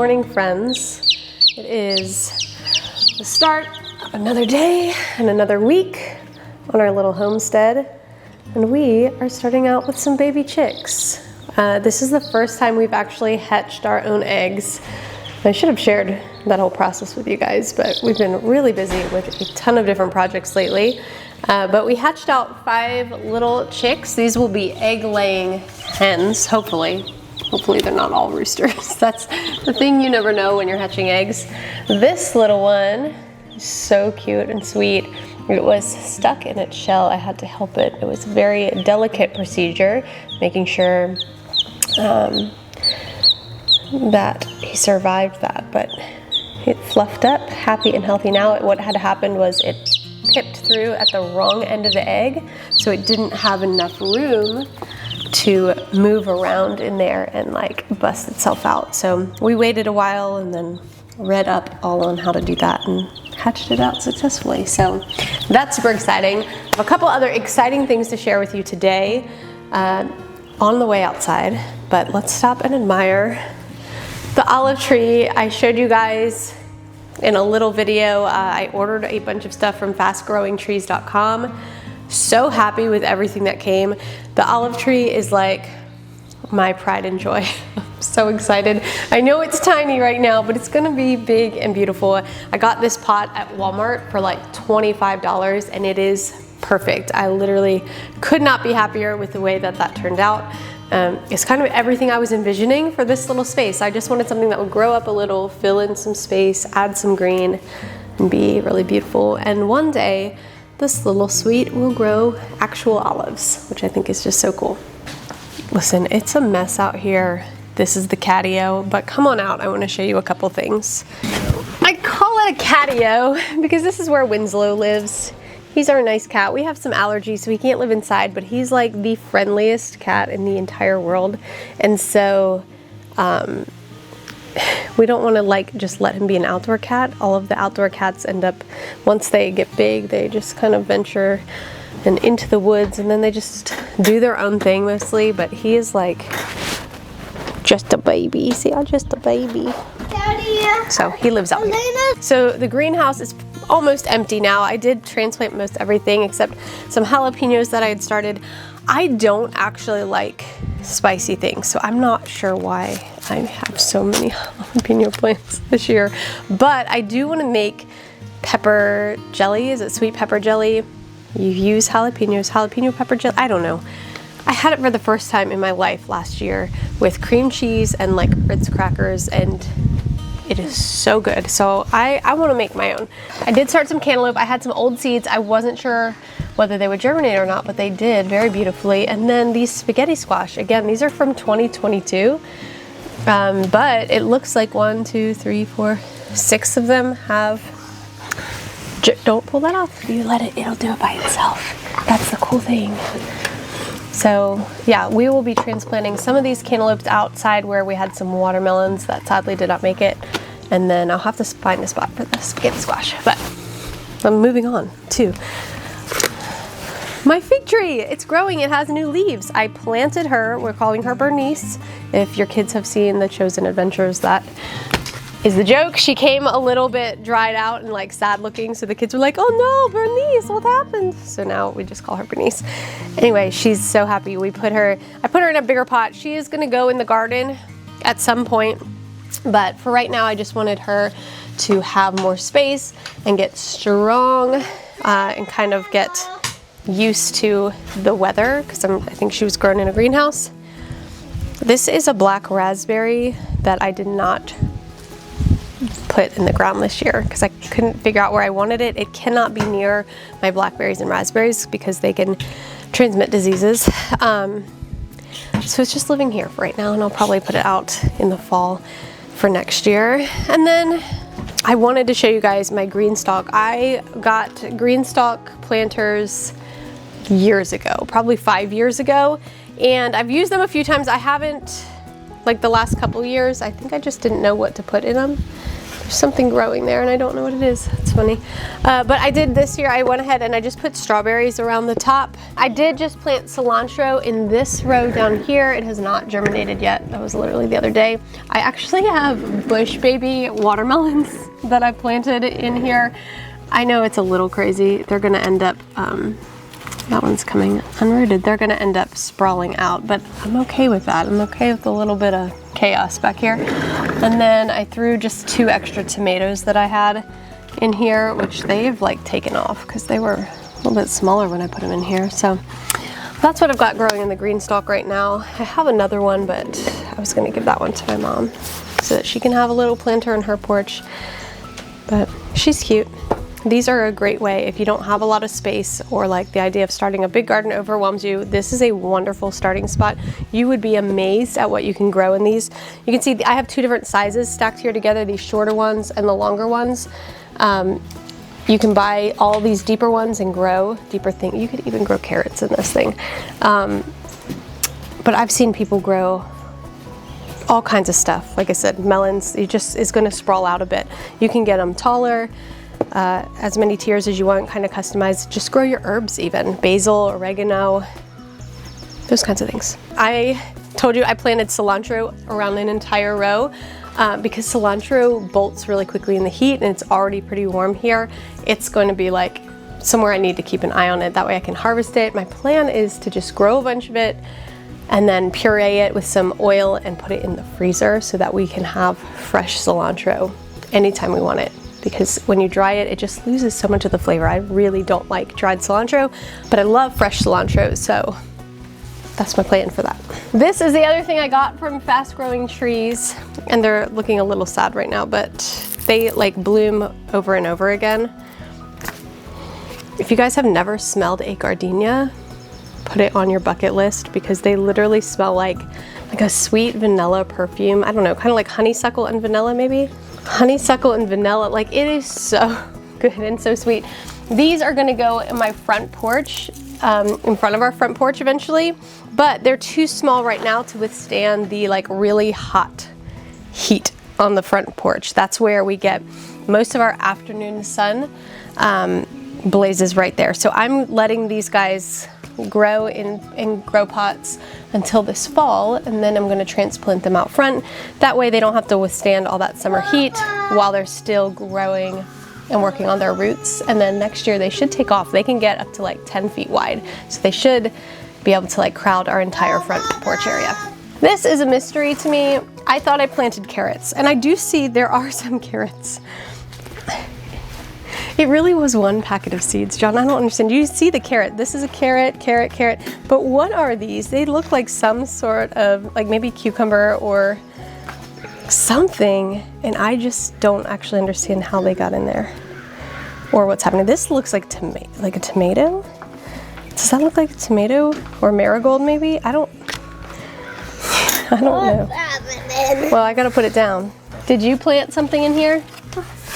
morning, friends. It is the start of another day and another week on our little homestead, and we are starting out with some baby chicks. This is the first time we've actually hatched our own eggs. I should have shared that whole process with you guys, but we've been really busy with a ton of different projects lately. But we hatched out 5 little chicks. These will be egg-laying hens, hopefully. Hopefully they're not all roosters. That's the thing, you never know when you're hatching eggs. This little one is so cute and sweet. It was stuck in its shell. I had to help it. It was a very delicate procedure, making sure that he survived that, but it fluffed up, happy and healthy now. What had happened was it pipped through at the wrong end of the egg, so it didn't have enough room to move around in there and like bust itself out. So we waited a while and then read up all on how to do that and hatched it out successfully. So that's super exciting. I have a couple other exciting things to share with you today on the way outside, but let's stop and admire the olive tree. I showed you guys in a little video. I ordered a bunch of stuff from fastgrowingtrees.com. So happy with everything that came. The olive tree is like my pride and joy. I'm so excited. I know it's tiny right now, but it's gonna be big and beautiful. I got this pot at Walmart for like $25 and it is perfect. I literally could not be happier with the way that that turned out. It's kind of everything I was envisioning for this little space. I just wanted something that would grow up a little, fill in some space, add some green, and be really beautiful. And one day, this little sweet will grow actual olives, which I think is just so cool. Listen, it's a mess out here. This is the catio, but come on out. I want to show you a couple things. I call it a catio because this is where Winslow lives. He's our nice cat. We have some allergies, so he can't live inside, but he's like the friendliest cat in the entire world. And so we don't want to like just let him be an outdoor cat. All of the outdoor cats end up, once they get big, they just kind of venture and into the woods, and then they just do their own thing mostly. But he is like just a baby. See, I'm just a baby. Daddy. So he lives out here. So the greenhouse is almost empty now. I did transplant most everything except some jalapenos that I had started. I don't actually like spicy things, so I'm not sure why I have so many jalapeno plants this year. But I do want to make pepper jelly. Is it sweet pepper jelly? You use jalapenos, jalapeno pepper jelly? I don't know. I had it for the first time in my life last year with cream cheese and like Ritz crackers, and it is so good. So I want to make my own. I did start some cantaloupe. I had some old seeds. I wasn't sure whether they would germinate or not, but they did very beautifully. And then these spaghetti squash, again, these are from 2022. But it looks like 1, 2, 3, 4, 6 of them have, don't pull that off. You let it, it'll do it by itself. That's the cool thing. So yeah, we will be transplanting some of these cantaloupes outside where we had some watermelons that sadly did not make it. And then I'll have to find a spot for the spaghetti squash. But I'm moving on to my fig tree. It's growing, it has new leaves. I planted her, we're calling her Bernice. If your kids have seen the Chosen Adventures, that is the joke. She came a little bit dried out and like sad looking, so the kids were like, oh no, Bernice, what happened? So now we just call her Bernice. Anyway, she's so happy. I put her in a bigger pot. She is gonna go in the garden at some point, but for right now I just wanted her to have more space and get strong and kind of get used to the weather, because I think she was grown in a greenhouse. This is a black raspberry that I did not put in the ground this year because I couldn't figure out where I wanted it. It cannot be near my blackberries and raspberries because they can transmit diseases. So it's just living here for right now, and I'll probably put it out in the fall for next year. And then I wanted to show you guys my green stalk. I got green stalk planters years ago, probably 5 years ago, and I've used them a few times. I haven't, like the last couple years, I think I just didn't know what to put in them. There's something growing there and I don't know what it is. It's funny. But I did this year, I went ahead and I just put strawberries around the top. I did just plant cilantro in this row down here. It has not germinated yet. That was literally the other day. I actually have bush baby watermelons that I planted in here. I know it's a little crazy. They're gonna end up, that one's coming unrooted. They're gonna end up sprawling out, but I'm okay with that. I'm okay with a little bit of chaos back here. And then I threw just 2 extra tomatoes that I had in here, which they've like taken off because they were a little bit smaller when I put them in here. So that's what I've got growing in the green stalk right now. I have another one, but I was gonna give that one to my mom so that she can have a little planter in her porch, but she's cute. These are a great way if you don't have a lot of space or like the idea of starting a big garden overwhelms you. This is a wonderful starting spot. You would be amazed at what you can grow in these. You can see I have 2 different sizes stacked here together, these shorter ones and the longer ones. You can buy all these deeper ones and grow deeper things. You could even grow carrots in this thing. But I've seen people grow all kinds of stuff. Like I said, melons, it's gonna sprawl out a bit. You can get them taller, as many tiers as you want, kind of customized. Just grow your herbs even, basil, oregano, those kinds of things. I told you I planted cilantro around an entire row because cilantro bolts really quickly in the heat and it's already pretty warm here. It's going to be like somewhere I need to keep an eye on it. That way I can harvest it. My plan is to just grow a bunch of it and then puree it with some oil and put it in the freezer so that we can have fresh cilantro anytime we want it. Because when you dry it, it just loses so much of the flavor. I really don't like dried cilantro, but I love fresh cilantro, so that's my plan for that. This is the other thing I got from Fast Growing Trees, and they're looking a little sad right now, but they like bloom over and over again. If you guys have never smelled a gardenia, put it on your bucket list because they literally smell like a sweet vanilla perfume. I don't know, kind of like honeysuckle and vanilla maybe? Honeysuckle and vanilla, like it is so good and so sweet. These are gonna go in my front porch, in front of our front porch eventually, but they're too small right now to withstand the like really hot heat on the front porch. That's where we get most of our afternoon sun, blazes right there. So I'm letting these guys grow in grow pots until this fall, and then I'm going to transplant them out front. That way they don't have to withstand all that summer heat while they're still growing and working on their roots. And then next year they should take off. They can get up to like 10 feet wide. So they should be able to like crowd our entire front porch area. This is a mystery to me. I thought I planted carrots, and I do see there are some carrots. It really was one packet of seeds, John. I don't understand. You see the carrot. This is a carrot, carrot, carrot. But what are these? They look like some sort of, like maybe cucumber or something. And I just don't actually understand how they got in there or what's happening. This looks like a tomato. Does that look like a tomato or marigold maybe? I don't know. Well, I gotta put it down. Did you plant something in here?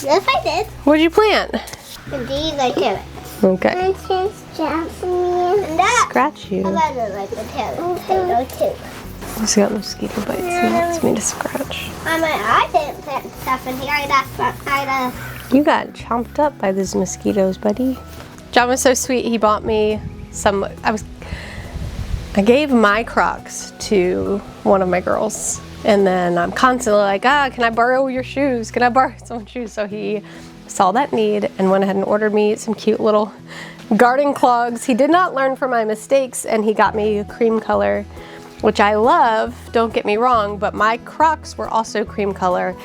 Yes, I did. What did you plant? These are carrots. Okay. Scratch you. I like the potato too. He's got mosquito bites. He wants me to scratch. I didn't plant stuff in here. You got chomped up by these mosquitoes, buddy. John was so sweet. He bought me some. I gave my Crocs to one of my girls. And then I'm constantly like, can I borrow your shoes? Can I borrow someone's shoes? So he saw that need and went ahead and ordered me some cute little garden clogs. He did not learn from my mistakes, and he got me a cream color, which I love, don't get me wrong, but my Crocs were also cream color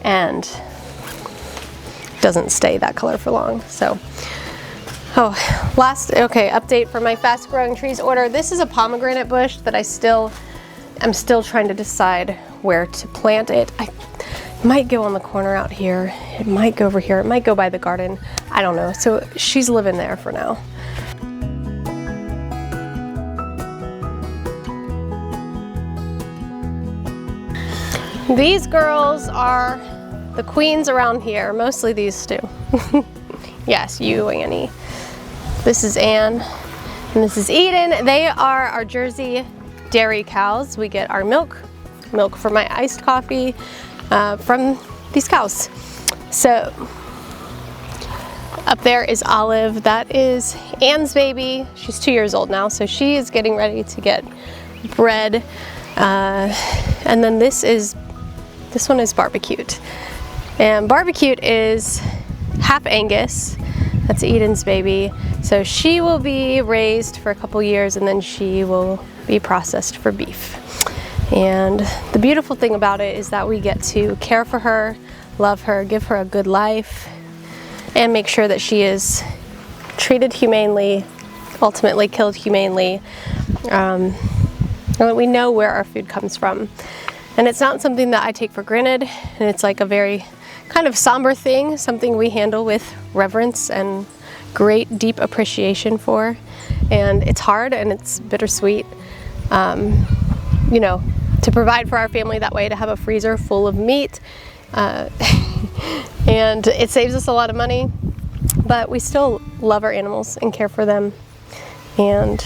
and doesn't stay that color for long. So, update for my Fast Growing Trees order. This is a pomegranate bush that I'm still trying to decide where to plant it. I might go on the corner out here. It might go over here. It might go by the garden. I don't know. So she's living there for now. These girls are the queens around here. Mostly these two. Yes, you, Annie. This is Anne and this is Eden. They are our Jersey dairy cows. We get our milk for my iced coffee from these cows. So up there is Olive. That is Anne's baby. She's 2 years old now, so she is getting ready to get bred. And then this one is Barbecued. And Barbecued is half Angus. That's Eden's baby. So she will be raised for a couple years and then she will be processed for beef. And the beautiful thing about it is that we get to care for her, love her, give her a good life, and make sure that she is treated humanely, ultimately killed humanely. And that we know where our food comes from. And it's not something that I take for granted, and it's like a very kind of somber thing, something we handle with reverence and great deep appreciation for. And it's hard and it's bittersweet, you know, to provide for our family that way, to have a freezer full of meat. And it saves us a lot of money, but we still love our animals and care for them. And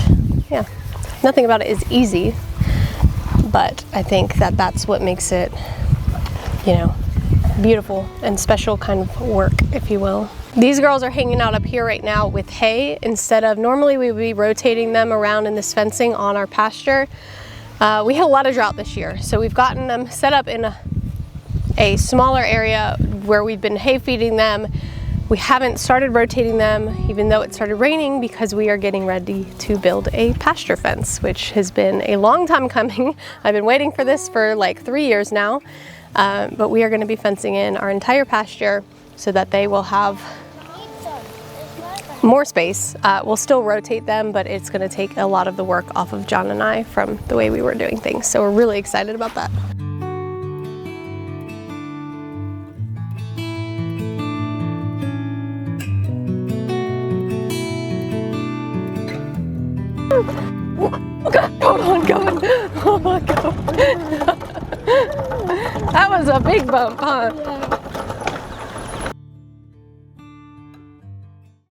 yeah, nothing about it is easy, but I think that that's what makes it, you know, beautiful and special kind of work, if you will. These girls are hanging out up here right now with hay instead of, normally we would be rotating them around in this fencing on our pasture. We had a lot of drought this year, so we've gotten them set up in a smaller area where we've been hay feeding them. We haven't started rotating them, even though it started raining, because we are getting ready to build a pasture fence, which has been a long time coming. I've been waiting for this for like 3 years now, but we are going to be fencing in our entire pasture so that they will have more space. We'll still rotate them, but it's going to take a lot of the work off of John and I from the way we were doing things. So we're really excited about that. Oh God, hold on, going. Oh my God. That was a big bump, huh?